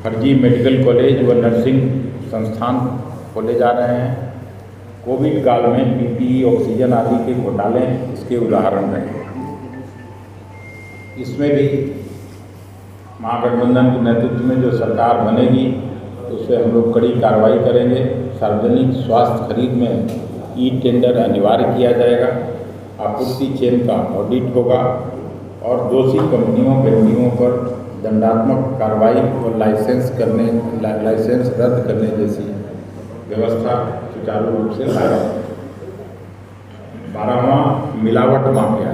फर्जी medical college व nursing संस्थान खोले जा रहे हैं। कोविड काल में पीपीई, ऑक्सीजन आदि के घोटाले इसके उदाहरण रहे। इसमें भी महागठबंधन के नेतृत्व में जो सरकार बनेगी तो उस पर हम लोग कड़ी कार्रवाई करेंगे। सार्वजनिक स्वास्थ्य खरीद में ई टेंडर अनिवार्य किया जाएगा, आपूर्ति चेन का ऑडिट होगा और दोषी कंपनियों व्यक्तियों पर दंडात्मक कार्रवाई और लाइसेंस रद्द करने जैसी व्यवस्था सुचारू रूप से लाया। 12वां मिलावट माफिया,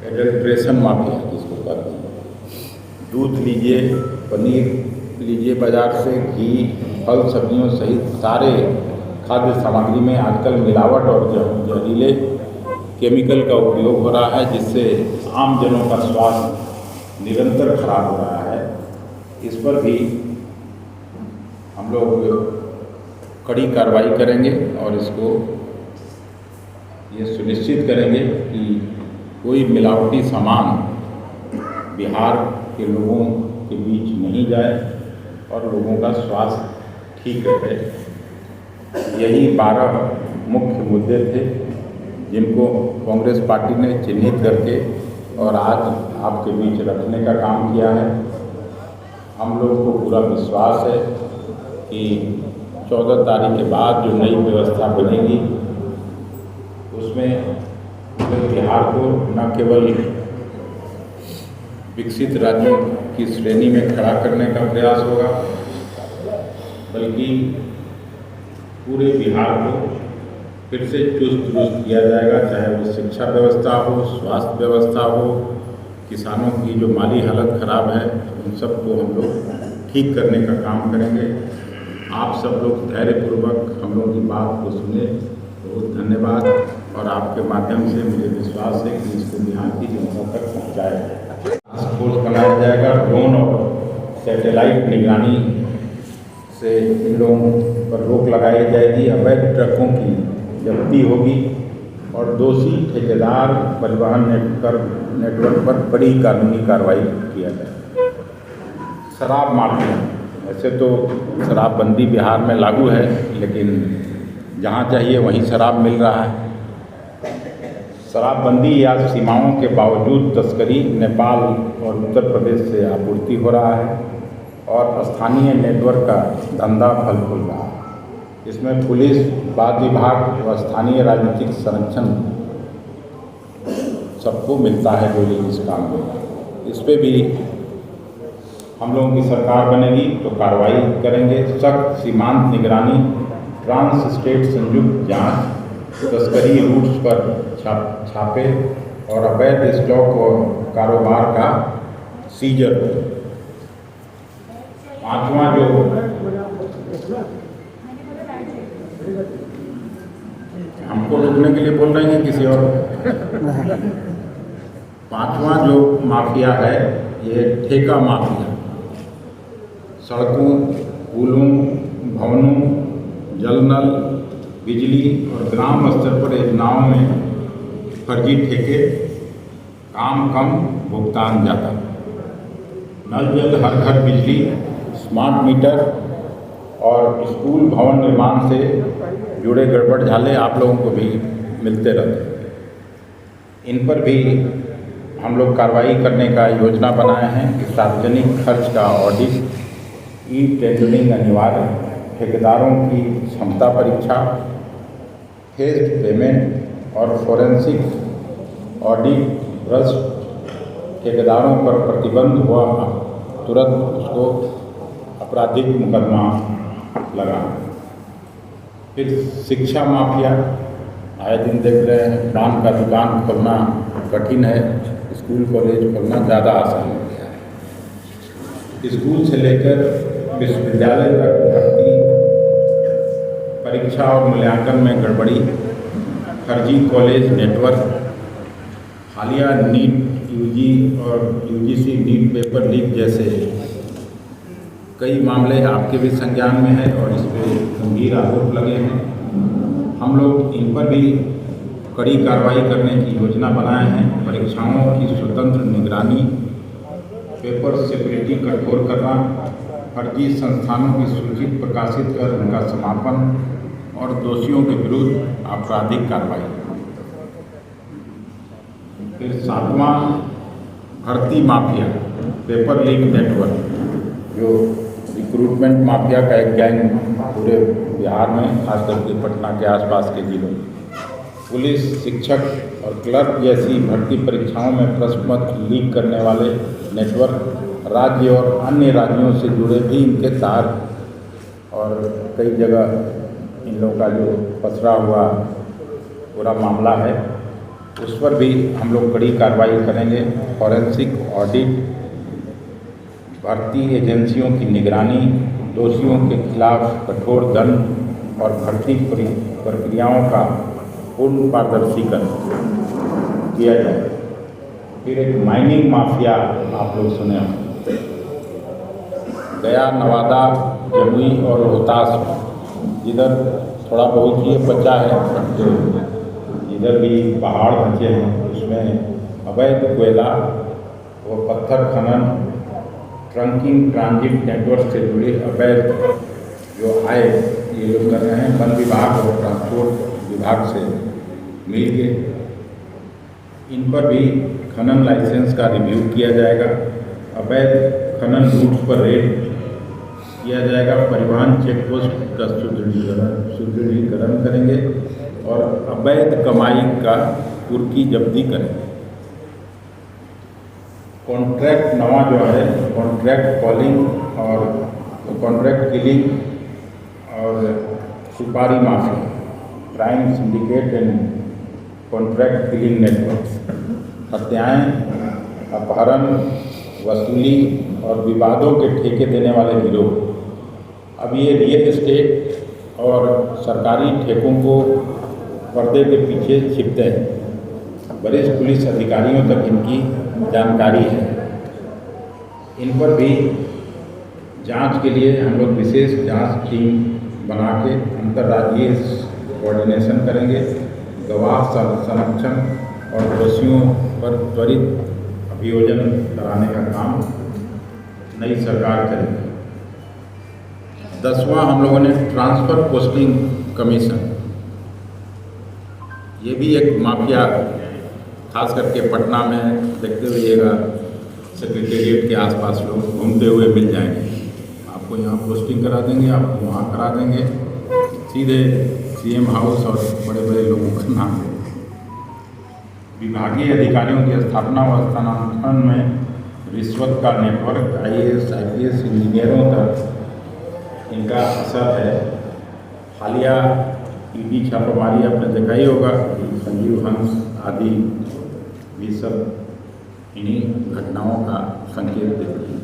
एडल्ट्रेशन माफिया जिसको कहते हैं। दूध लीजिए, पनीर लीजिए बाजार से, घी, फल सब्जियों सहित सारे खाद्य सामग्री में आजकल मिलावट और जहरीले केमिकल का उपयोग हो रहा है, जिससे आम जनों का स्वास्थ्य निरंतर खराब हो रहा है। इस पर भी हम लोग कड़ी कार्रवाई करेंगे और इसको ये सुनिश्चित करेंगे कि कोई मिलावटी सामान बिहार के लोगों के बीच नहीं जाए और लोगों का स्वास्थ्य ठीक रहे। यही 12 मुख्य मुद्दे थे जिनको कांग्रेस पार्टी ने चिन्हित करके और आज आपके बीच रखने का काम किया है। हम लोग को पूरा विश्वास है कि 14 तारीख के बाद जो नई व्यवस्था बनेगी उसमें बिहार को न केवल विकसित राज्यों की श्रेणी में खड़ा करने का प्रयास होगा, बल्कि पूरे बिहार को फिर से चुस्त दुरुस्त किया जाएगा, चाहे वो शिक्षा व्यवस्था हो, स्वास्थ्य व्यवस्था हो, किसानों की जो माली हालत खराब है उन सबको हम लोग ठीक करने का काम करेंगे। आप सब लोग धैर्यपूर्वक हम लोग की बात को सुने, बहुत धन्यवाद। और आपके माध्यम से मुझे विश्वास है कि इसको बिहार की जनता तक पहुँचाएगा। टास्क फोर्स बनाया जाएगा, ड्रोन और सैटेलाइट निगरानी से इन लोगों पर रोक लगाई जाएगी, अवैध ट्रकों की जब्ती होगी और दोषी ठेकेदार परिवहन नेटवर्क पर बड़ी कानूनी कार्रवाई किया जाए। शराब माफिया, वैसे तो शराबबंदी बिहार में लागू है, लेकिन जहाँ चाहिए वहीं शराब मिल रहा है। शराबबंदी या सीमाओं के बावजूद तस्करी नेपाल और उत्तर प्रदेश से आपूर्ति हो रहा है और स्थानीय नेटवर्क का धंधा फल फूल रहा है। इसमें पुलिस, वाद्य विभाग व स्थानीय राजनीतिक संरक्षण सबको मिलता है जो इस काम में। इस पर भी हम लोगों की सरकार बनेगी तो कार्रवाई करेंगे। सख्त सीमांत निगरानी, ट्रांस स्टेट संयुक्त जांच, तस्करी रूट्स पर छापे और अवैध स्टॉक और कारोबार का सीजर। 5वां जो हमको रोकने के लिए बोल रहे हैं किसी और 5वां जो माफिया है ये ठेका माफिया। सड़कों, पुलों, भवनों, जल नल, बिजली और ग्राम स्तर पर योजनाओं में फर्जी ठेके, काम कम भुगतान ज़्यादा। नल जल हर घर बिजली, स्मार्ट मीटर और स्कूल भवन निर्माण से जुड़े गड़बड़ झाले आप लोगों को भी मिलते रहते हैं। इन पर भी हम लोग कार्रवाई करने का योजना बनाए हैं कि सार्वजनिक खर्च का ऑडिट, ई टेंडरिंग अनिवार्य, ठेकेदारों की क्षमता परीक्षा, फेज्ड पेमेंट और फोरेंसिक ऑडिट, भ्रष्ट ठेकेदारों पर प्रतिबंध हुआ तुरंत उसको आपराधिक मुकदमा लगा। फिर शिक्षा माफिया, आए दिन देख रहे हैं पान का दुकान खोलना कठिन है, स्कूल कॉलेज खोलना ज़्यादा आसान हो गया है। स्कूल से लेकर विश्वविद्यालय तक भर्ती, परीक्षा और मूल्यांकन में गड़बड़ी, फर्जी कॉलेज नेटवर्क, हालिया नीट यूजी और यूजीसी नीट पेपर लीक जैसे कई मामले आपके भी संज्ञान में है और इस पर गंभीर आरोप लगे हैं। हम लोग इन पर भी कड़ी कार्रवाई करने की योजना बनाए हैं। परीक्षाओं की स्वतंत्र निगरानी पेपर सिक्योरिटी कठोर करना, फर्जी संस्थानों की सूची प्रकाशित कर उनका समापन और दोषियों के विरुद्ध आपराधिक कार्रवाई। फिर 7वां, भर्ती माफिया, पेपर लीक नेटवर्क, जो रिक्रूटमेंट माफिया का एक गैंग पूरे बिहार में, खास करके पटना के आसपास के जिलों में पुलिस, शिक्षक और क्लर्क जैसी भर्ती परीक्षाओं में प्रश्न पत्र लीक करने वाले नेटवर्क, राज्य और अन्य राज्यों से जुड़े भी इनके तार और कई जगह इन लोगों का जो पसरा हुआ पूरा मामला है, उस पर भी हम लोग कड़ी कार्रवाई करेंगे। फॉरेंसिक ऑडिट, भर्ती एजेंसियों की निगरानी, दोषियों के खिलाफ कठोर दंड और भर्ती प्रक्रियाओं का पूर्ण पारदर्शीकरण किया जाए। फिर एक माइनिंग माफिया आप लोग सुने होंगे, गया, नवादा, जमुई और रोहतास में, जिधर थोड़ा बहुत ये बचा है, बट इधर भी पहाड़ बचे हैं, उसमें अवैध कोयला व पत्थर खनन, ट्रंकिंग, ट्रांजिट नेटवर्क से जुड़े अवैध जो आय ये लोग कर रहे हैं। वन विभाग और ट्रांसपोर्ट विभाग से मिलके इन पर भी खनन लाइसेंस का रिव्यू किया जाएगा। अवैध खनन रूट्स पर रेड किया जाएगा। परिवहन चेक पोस्ट का सुदृढ़ीकरण करेंगे और अवैध कमाई का कुर्की जब्ती करेंगे। कॉन्ट्रैक्ट नवा जो है, कॉन्ट्रैक्ट कॉलिंग और कॉन्ट्रैक्ट किलिंग और सुपारी mafia, crime syndicate and contract killing networks, हत्याएं, अपहरण, वसूली और विवादों के ठेके देने वाले गिरोह। अब ये रियल एस्टेट और सरकारी ठेकों को पर्दे के पीछे छिपते हैं। वरिष्ठ पुलिस अधिकारियों तक इनकी जानकारी है। इन पर भी जांच के लिए हम लोग विशेष जांच टीम बना के अंतर्राज्यीय कोऑर्डिनेशन करेंगे। गवाह संरक्षण और दोषियों पर त्वरित अभियोजन कराने का काम नई सरकार करेगी। 10वां हम लोगों ने ट्रांसफ़र पोस्टिंग कमीशन, ये भी एक माफिया, खास करके पटना में देखते रहिएगा, सेक्रेटेरिएट के आसपास लोग घूमते हुए मिल जाएंगे। आपको यहाँ पोस्टिंग करा देंगे, आपको वहाँ करा देंगे, सीधे सीएम हाउस और बड़े बड़े लोगों का नाम है। विभागीय अधिकारियों की स्थापना व स्थानांतरण में रिश्वत का नेटवर्क, IAS, IPS इंजीनियरों तक इनका असर है। हालिया ईडी छापामारी आपने देखा ही होगा कि संजीव हंस आदि भी सब इन्हीं घटनाओं का संकेत देते हैं।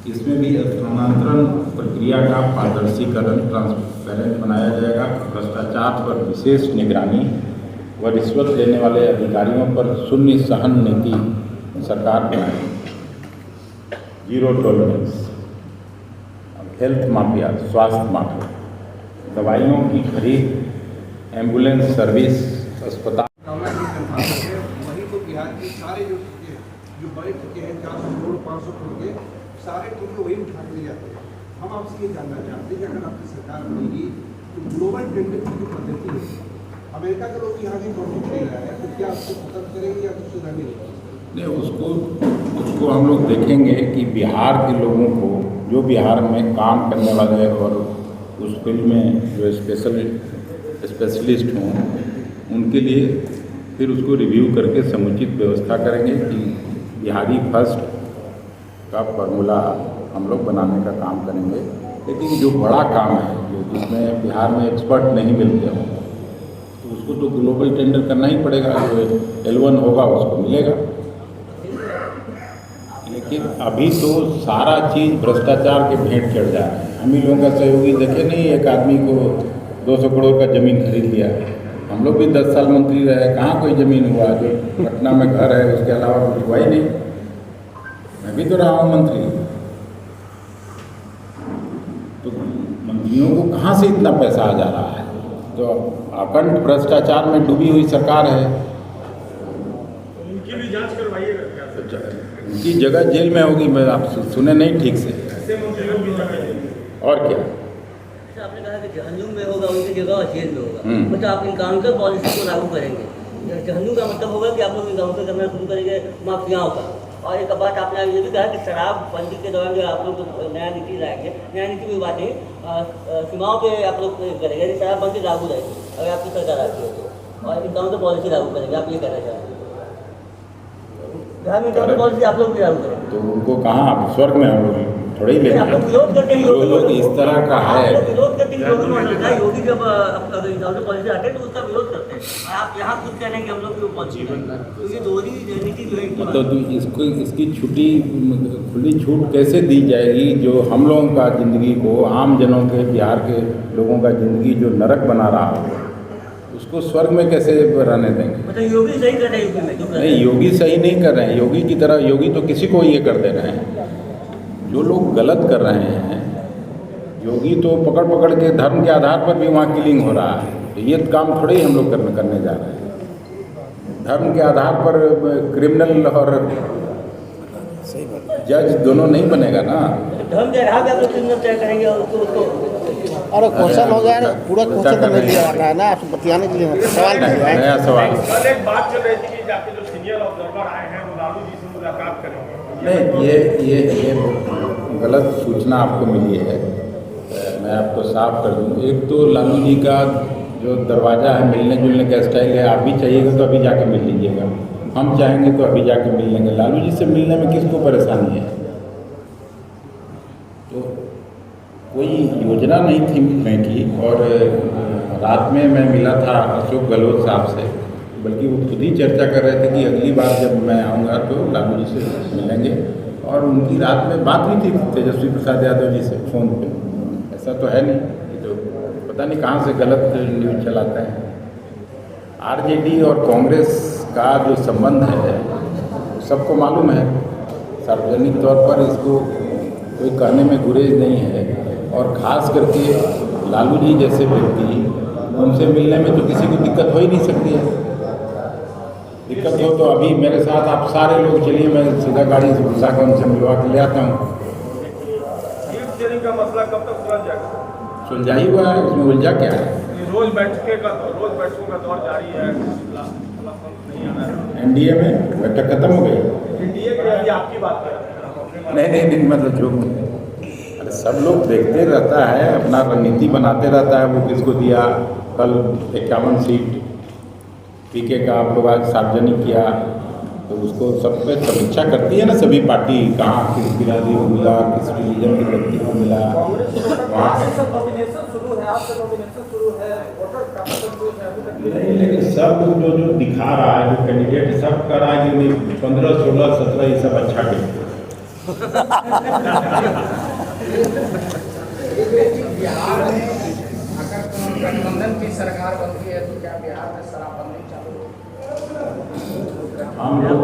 इसमें भी स्थानांतरण प्रक्रिया का पारदर्शीकरण, ट्रांसपेरेंट बनाया जाएगा। भ्रष्टाचार पर विशेष निगरानी व रिश्वत लेने वाले अधिकारियों पर शून्य सहन नीति सरकार बनाएगी। Zero tolerance. हेल्थ माफिया, स्वास्थ्य माफिया, दवाइयों की खरीद, एम्बुलेंस सर्विस, अस्पताल। वही तो बिहार के सारे जो बड़े ठेके हैं, 400 करोड़ 500 करोड़ के सारे ठेके वही उठा के ले जाते हैं। हम आपसे ये जानना चाहते हैं कि अगर आपकी सरकार बनेगी तो ग्लोबल टेंडर की जो पद्धति है, अमेरिका के लोग यहाँ की कॉन्ट्रैक्ट ले रहा है, तो क्या उसको खत्म करेंगे या कुछ सुधारेंगे? नहीं, उसको हम लोग देखेंगे कि बिहार के लोगों को, जो बिहार में काम करने वाले और उस फील्ड में जो स्पेशलिस्ट हों, उनके लिए फिर उसको रिव्यू करके समुचित व्यवस्था करेंगे कि बिहारी फर्स्ट का फॉर्मूला हम लोग बनाने का काम करेंगे। लेकिन जो बड़ा काम है, जो जिसमें बिहार में एक्सपर्ट नहीं मिलते हों, तो उसको तो ग्लोबल टेंडर करना ही पड़ेगा। जो L1 होगा उसको मिलेगा। लेकिन अभी तो सारा चीज़ भ्रष्टाचार के भेंट चढ़ जा रहा है। हम ही लोगों का सहयोगी देखे नहीं, एक आदमी को 200 करोड़ का ज़मीन खरीद लिया। हम लोग भी 10 साल मंत्री रहे, कहाँ कोई ज़मीन हुआ? जो पटना में घर है उसके अलावा कुछ हुआ ही नहीं। मैं भी तो रहा हूँ मंत्री, तो मंत्रियों को कहाँ से इतना पैसा आ जा रहा है? तो अखंड भ्रष्टाचार में डूबी हुई सरकार है। उनकी भी जांच करवाइएगा। उनकी जगह जेल में होगी। मैं आप सुने नहीं ठीक से। और क्या? अच्छा, आपने कहा कि जहन्नुम में होगा उनकी जगह जेल में होगा, हम्म। मतलब आप इनकाउंटर पॉलिसी को लागू करेंगे। जहन्नुम का मतलब होगा कि आप लोग इनकाउंटर करना शुरू करेंगे माफियाओं का। और एक बात आपने ये भी कहा कि शराब बंदी के दौरान जो आप लोग नया नीति लाएंगे, नया नीति की बात नहीं, सीमाओं पे आप लोग करेंगे, यदि शराब बंदी लागू रहेगी अगर आपकी सरकार आती है तो, और इनकाउंटर पॉलिसी लागू करेंगे, आप ये कहना चाहेंगे? बिहार में इनकाउंटर पॉलिसी आप लोग भी लागू करेंगे तो उनको कहाँ आप स्वर्ग में हम लोग थोड़े ही ले आप लोग विरोध करते हैं। जो लोग इस तरह का है, आप लोग विरोध करते हैं, योगी मॉडल का। योगी जब अगर इनकाउंटर पॉलिसी आते हैं तो उसका विरोध करते हैं, और आप यहाँ खुद कह रहे हैं कि हम लोग पॉलिसी बन, तो ये दोहरी नीति जो है मतलब इसको इसकी छुट्टी खुली छूट कैसे दी जाएगी जो हम लोगों का ज़िंदगी को, आम जनों के, बिहार के लोगों का ज़िंदगी जो नरक बना रहा हो उसको स्वर्ग में कैसे रहने देंगे? मतलब योगी सही कर रहे हैं यूपी में, जो कर रहे नहीं, हैं। योगी सही नहीं कर रहे हैं। योगी की तरह योगी तो किसी को ये कर दे रहे हैं। जो लोग गलत कर रहे हैं, योगी तो पकड़ पकड़ के धर्म के आधार पर भी वहाँ किलिंग हो रहा है। तो ये काम थोड़े ही हम लोग करने जा रहे हैं। धर्म के आधार पर क्रिमिनल और जज दोनों नहीं बनेगा ना। धर्म के आधार पे आप लोग क्रिमिनल तय करेंगे और उसको अरे क्वेश्चन हो गया ना, पूरा क्वेश्चन तो नहीं दिया रहा है ना, आप बतियाने के लिए सवाल किया है। नया सवाल। कल एक बात चल रही थी कि आपके जो सीनियर ऑब्जर्वर आए हैं वो लालू जी से मुलाकात करेंगे। नहीं, ये गलत सूचना आपको मिली है। मैं आपको साफ कर दूँ। एक तो लालू जी का जो दरवाज़ा है, मिलने जुलने का स्टाइल है, आप भी चाहिएगा तो अभी जाके मिल लीजिएगा, हम चाहेंगे तो अभी जाके मिल लेंगे। लालू जी से मिलने में किसको परेशानी है? तो कोई योजना नहीं थी मिलने की। और रात में मैं मिला था अशोक गहलोत साहब से, बल्कि वो खुद ही चर्चा कर रहे थे कि अगली बार जब मैं आऊँगा तो लालू जी से मिलेंगे। और उनकी रात में बात हुई थी तेजस्वी प्रसाद यादव जी से फ़ोन पे। ऐसा तो है नहीं, ये तो पता नहीं कहाँ से गलत न्यूज़ चलाते हैं। आरजेडी और कांग्रेस का जो संबंध है सबको मालूम है। सार्वजनिक तौर पर इसको कोई कहने में गुरेज नहीं है। और ख़ास करके लालू जी जैसे व्यक्ति, उनसे मिलने में तो किसी को दिक्कत हो ही नहीं सकती है। दिक्कत हो तो अभी मेरे साथ आप सारे लोग चलिए, मैं सीधा गाड़ी से घुसा कर उनसे मिलवा के ले आता हूँ। सीट शेयरिंग का मसला कब तक सुलझ जाएगा? सुलझा ही हुआ है, उसमें उलझा क्या है? रोज बैठकों का दौर जारी है, नहीं आना है। एनडीए में बैठक खत्म हो गई। एनडीए के लिए आपकी बात करें। नहीं, मतलब जो अरे सब लोग देखते रहता है, अपना रणनीति बनाते रहता है। वो किसको दिया, कल 51 सीट पीके का आप लोग आज सार्वजनिक किया, तो उसको सब पे समीक्षा करती है ना सभी पार्टी, कहाँ किस बिरादरी को मिला, किस रिलीजन के व्यक्ति को मिला। वहाँ नहीं, लेकिन सब जो दिखा रहा है, जो कैंडिडेट सब कर रहा है कि 15, 16, 17 ये सब अच्छा करते बिहार में अगर गठबंधन की सरकार बनती है तो क्या बिहार में शराबबंदी चालू होगी? हम लोग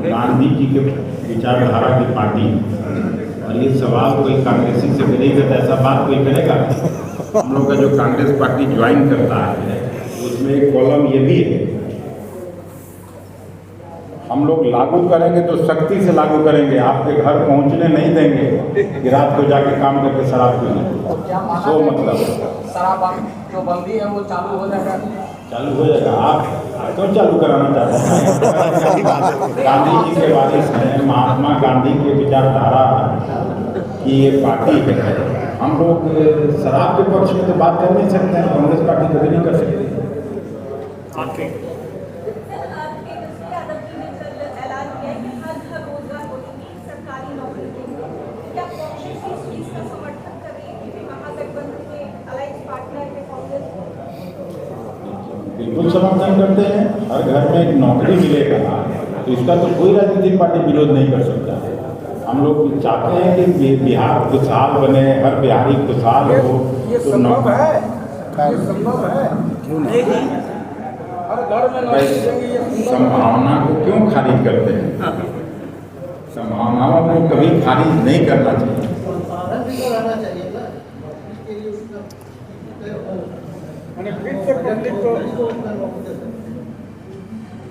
गांधी जी के विचारधारा की पार्टी, और ये सवाल कोई कांग्रेसी से करेगा तो ऐसा बात कोई करेगा? हम लोग का जो कांग्रेस पार्टी ज्वाइन करता है उसमें एक कॉलम ये भी है, हम लोग लागू करेंगे तो सख्ती से लागू करेंगे, आपके घर पहुंचने नहीं देंगे कि रात को जाके काम करके शराब पीना। सो मतलब शराब जो बंदी है वो चालू हो जाएगा? चालू हो जाएगा। आप क्यों चालू कराना चाहते हैं? गांधी जी के वारिस हैं, महात्मा गांधी के विचारधारा की ये पार्टी है। हम लोग शराब के पक्ष में तो बात कर नहीं सकते हैं, कांग्रेस पार्टी कभी नहीं कर सकती। बिल्कुल समर्थन करते हैं। हर घर में एक नौकरी मिलेगा तो इसका तो कोई राजनीतिक पार्टी विरोध नहीं कर सकता। हम लोग चाहते हैं कि बिहार खुशहाल बने, हर बिहारी खुशहाल हो। ये तो संभव है? ये संभव है? हर घर में नौकरी देंगे, ये संभव है? संभावना को क्यों खारिज करते हैं? संभावनाओं को कभी खारिज नहीं करना चाहिए।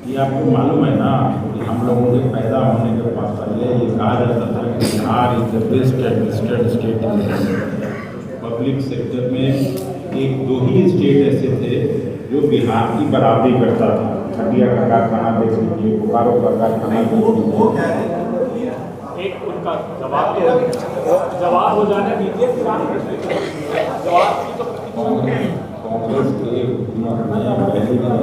ये आपको मालूम है ना कि हम लोगों के पैदा होने के बाद पहले ये कहा जाता था कि Bihar is the best administrated state in India. Public sector में एक दो ही स्टेट ऐसे थे जो बिहार की बराबरी करता था। खटिया का कारखाना देख लीजिए, बोकारो का कारखाना देख लीजिए। एक उनका जवाब हो जाने दीजिए, फिर आप जवाब की तो कांग्रेस के हुकूमत में पहली बार